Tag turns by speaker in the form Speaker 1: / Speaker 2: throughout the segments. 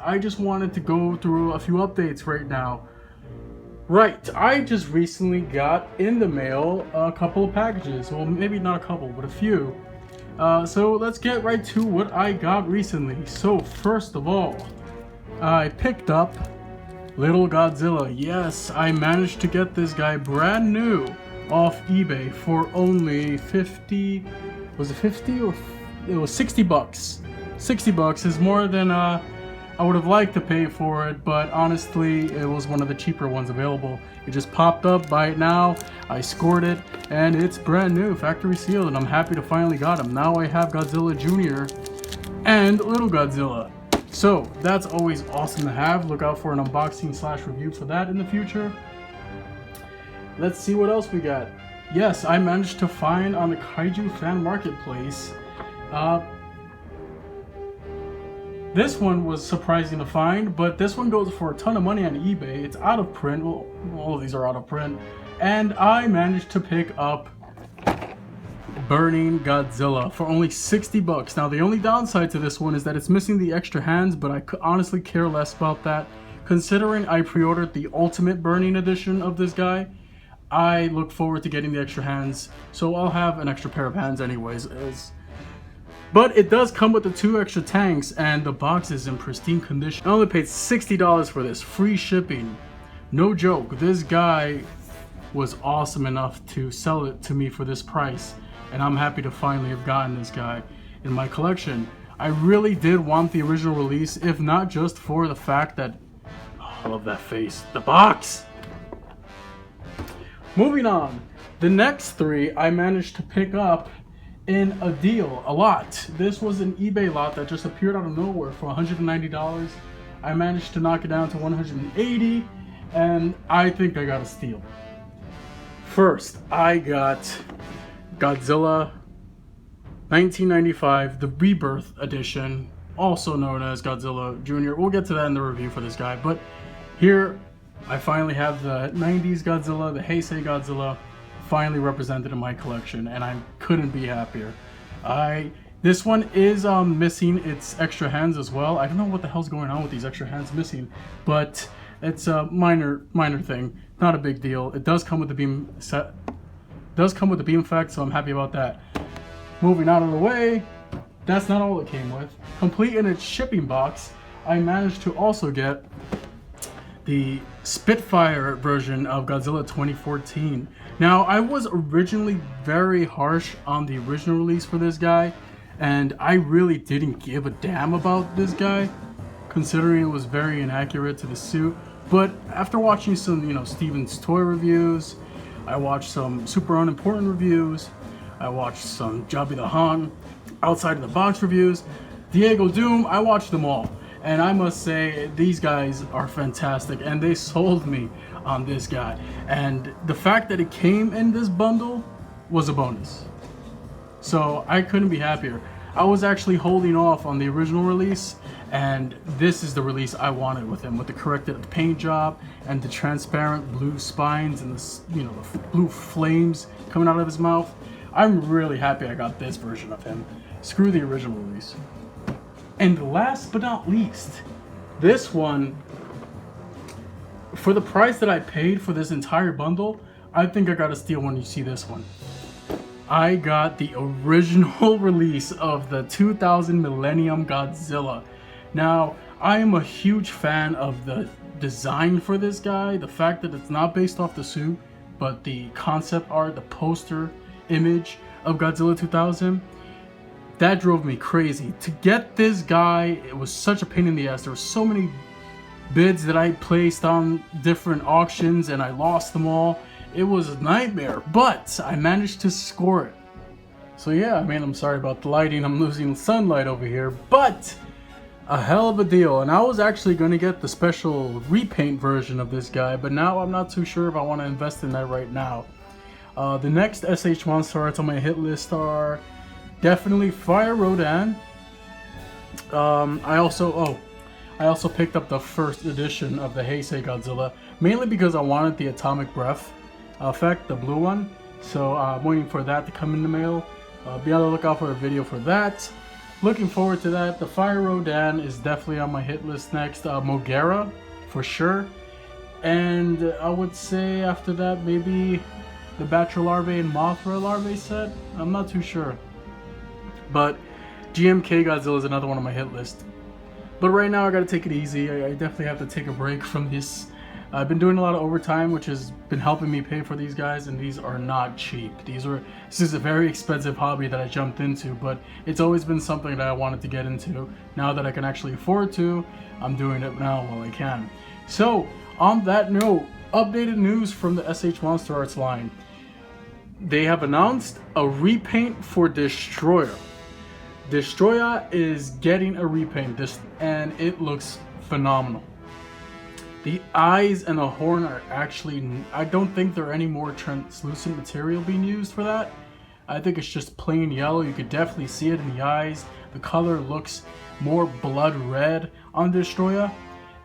Speaker 1: I just wanted to go through a few updates right now. Right, I just recently got in the mail a couple of packages. Well, maybe not a couple, but a few. So let's get right to what I got recently. So first of all, I picked up Little Godzilla. Yes, I managed to get this guy brand new off eBay for only 50. Was it 50 or it was 60 bucks? 60 bucks is more than I would have liked to pay for it, but honestly, it was one of the cheaper ones available. It just popped up, buy it now. I scored it, and it's brand new, factory sealed, and I'm happy to finally got him. Now I have Godzilla Jr. and Little Godzilla. So that's always awesome to have. Look out for an unboxing / review for that in the future. Let's see what else we got. Yes, I managed to find on the Kaiju fan marketplace. This one was surprising to find, but this one goes for a ton of money on eBay. It's out of print. Well, all of these are out of print. And I managed to pick up Burning Godzilla for only 60 bucks. Now, the only downside to this one is that it's missing the extra hands, but I could honestly care less about that. Considering I pre-ordered the Ultimate Burning edition of this guy, I look forward to getting the extra hands. So I'll have an extra pair of hands anyways. But it does come with the 2 extra tanks, and the box is in pristine condition. I only paid $60 for this, free shipping. No joke, this guy was awesome enough to sell it to me for this price, and I'm happy to finally have gotten this guy in my collection. I really did want the original release, if not just for the fact that, oh, I love that face, the box! Moving on, the next 3 I managed to pick up in a deal, a lot. This was an eBay lot that just appeared out of nowhere for $190. I managed to knock it down to $180, and I think I got a steal. First, I got Godzilla 1995, the Rebirth Edition, also known as Godzilla Jr. We'll get to that in the review for this guy, but here I finally have the 90s Godzilla, the Heisei Godzilla, finally represented in my collection, and I couldn't be happier. This one is missing its extra hands as well. I don't know what the hell's going on with these extra hands missing, but it's a minor thing, not a big deal. It does come with the beam set, does come with the beam effect, so I'm happy about that. Moving out of the way, that's not all it came with. Complete in its shipping box, I managed to also get the Spitfire version of Godzilla 2014. Now, I was originally very harsh on the original release for this guy, and I really didn't give a damn about this guy, considering it was very inaccurate to the suit. But after watching some, Steven's Toy reviews, I watched some super unimportant reviews, I watched some Jobby the Han outside of the box reviews, Diego Doom, I watched them all. And I must say, these guys are fantastic, and they sold me on this guy. And the fact that it came in this bundle was a bonus. So I couldn't be happier. I was actually holding off on the original release, and this is the release I wanted with him, with the corrected paint job and the transparent blue spines and the blue flames coming out of his mouth. I'm really happy I got this version of him. Screw the original release. And last but not least, this one, for the price that I paid for this entire bundle, I think I got a steal when you see this one. I got the original release of the 2000 Millennium Godzilla. Now, I am a huge fan of the design for this guy, the fact that it's not based off the suit, but the concept art, the poster image of Godzilla 2000. That drove me crazy. To get this guy, it was such a pain in the ass. There were so many bids that I placed on different auctions, and I lost them all. It was a nightmare, but I managed to score it. So yeah, I'm sorry about the lighting. I'm losing sunlight over here, but a hell of a deal. And I was actually going to get the special repaint version of this guy, but now I'm not too sure if I want to invest in that right now. The next SH MonsterArts on my hit list are definitely Fire Rodin. I also picked up the first edition of the Heisei Godzilla, mainly because I wanted the atomic breath effect, the blue one. So I'm waiting for that to come in the mail. Be on the lookout for a video for that. looking forward to that. The Fire Rodin is definitely on my hit list next. Mogera, for sure. And I would say after that, maybe the Batra Larvae and Mothra Larvae set. I'm not too sure. But GMK Godzilla is another one on my hit list. But right now I gotta take it easy. I definitely have to take a break from this. I've been doing a lot of overtime, which has been helping me pay for these guys, and these are not cheap. This is a very expensive hobby that I jumped into, but it's always been something that I wanted to get into. Now that I can actually afford to, I'm doing it now while I can. So, on that note, updated news from the SH MonsterArts line. They have announced a repaint for Destroyer. Destroyer is getting a repaint, and it looks phenomenal. The eyes and the horn are actually, I don't think there are any more translucent material being used for that. I think it's just plain yellow. You could definitely see it in the eyes. The color looks more blood red on Destroyer,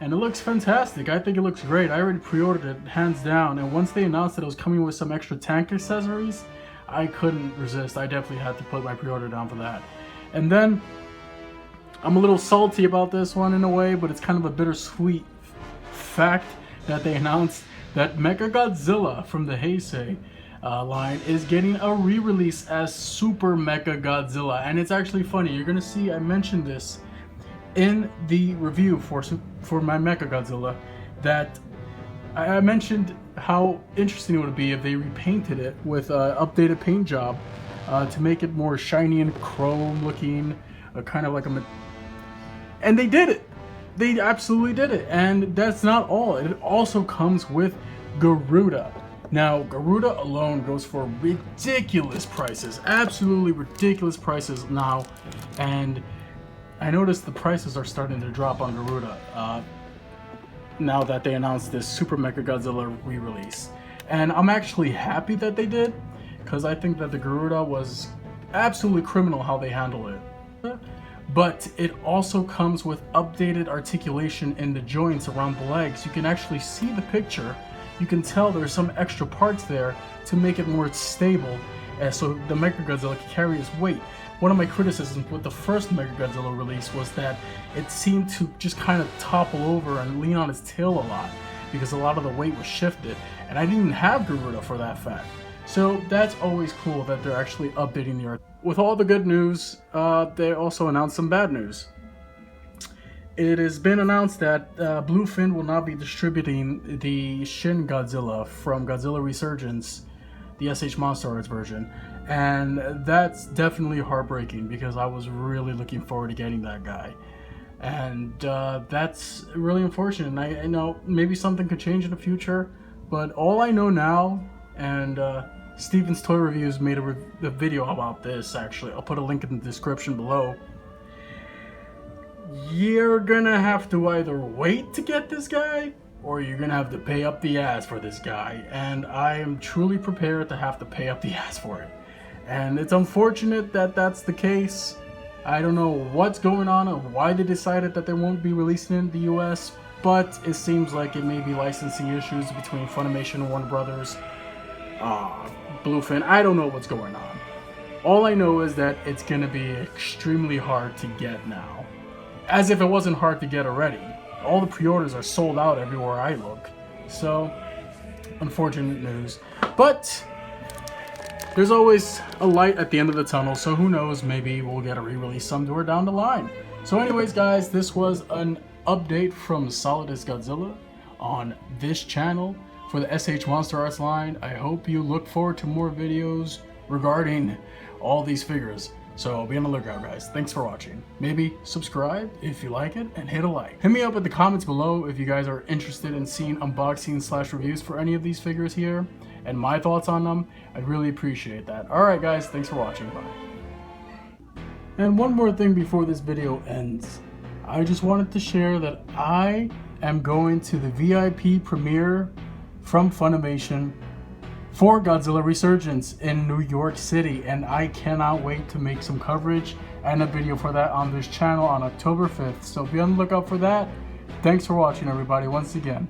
Speaker 1: and it looks fantastic. I think it looks great. I already pre-ordered it, hands down, and once they announced that it was coming with some extra tank accessories, I couldn't resist. I definitely had to put my pre-order down for that. And then, I'm a little salty about this one in a way, but it's kind of a bittersweet fact that they announced that Mechagodzilla from the Heisei line is getting a re-release as Super Mechagodzilla. And it's actually funny, you're gonna see I mentioned this in the review for my Mechagodzilla, that I mentioned how interesting it would be if they repainted it with an updated paint job to make it more shiny and chrome looking, kind of like a... And they did it! They absolutely did it, and that's not all. It also comes with Garuda. Now, Garuda alone goes for ridiculous prices, absolutely ridiculous prices now, and I noticed the prices are starting to drop on Garuda now that they announced this Super Mechagodzilla re-release. And I'm actually happy that they did, because I think that the Garuda was absolutely criminal how they handle it. But it also comes with updated articulation in the joints around the legs. You can actually see the picture. You can tell there's some extra parts there to make it more stable, so the Mechagodzilla can carry its weight. One of my criticisms with the first Mechagodzilla release was that it seemed to just kind of topple over and lean on its tail a lot, because a lot of the weight was shifted, and I didn't even have Garuda for that fact. So that's always cool that they're actually updating the art. With all the good news, they also announced some bad news. It has been announced that Bluefin will not be distributing the Shin Godzilla from Godzilla Resurgence, the SH MonsterArts version, and that's definitely heartbreaking because I was really looking forward to getting that guy. And that's really unfortunate. And I know maybe something could change in the future, but all I know now, and Steven's Toy Reviews made a video about this actually. I'll put a link in the description below. You're gonna have to either wait to get this guy, or you're gonna have to pay up the ass for this guy. And I am truly prepared to have to pay up the ass for it. And it's unfortunate that that's the case. I don't know what's going on or why they decided that they won't be releasing it in the US, but it seems like it may be licensing issues between Funimation and Warner Brothers. Bluefin, I don't know what's going on. All I know is that it's gonna be extremely hard to get now. As if it wasn't hard to get already. All the pre-orders are sold out everywhere I look. So, unfortunate news. But there's always a light at the end of the tunnel, so who knows, maybe we'll get a re-release somewhere down the line. So anyways guys, this was an update from Solidus Godzilla on this channel for the SH MonsterArts line. I hope you look forward to more videos regarding all these figures. So be on the lookout guys. Thanks for watching. Maybe subscribe if you like it and hit a like. Hit me up in the comments below if you guys are interested in seeing unboxing / reviews for any of these figures here and my thoughts on them. I'd really appreciate that. Alright guys, thanks for watching. Bye. And one more thing before this video ends. I just wanted to share that I am going to the VIP premiere from Funimation for Godzilla Resurgence in New York City, and I cannot wait to make some coverage and a video for that on this channel on October 5th. So be on the lookout for that. Thanks for watching everybody once again.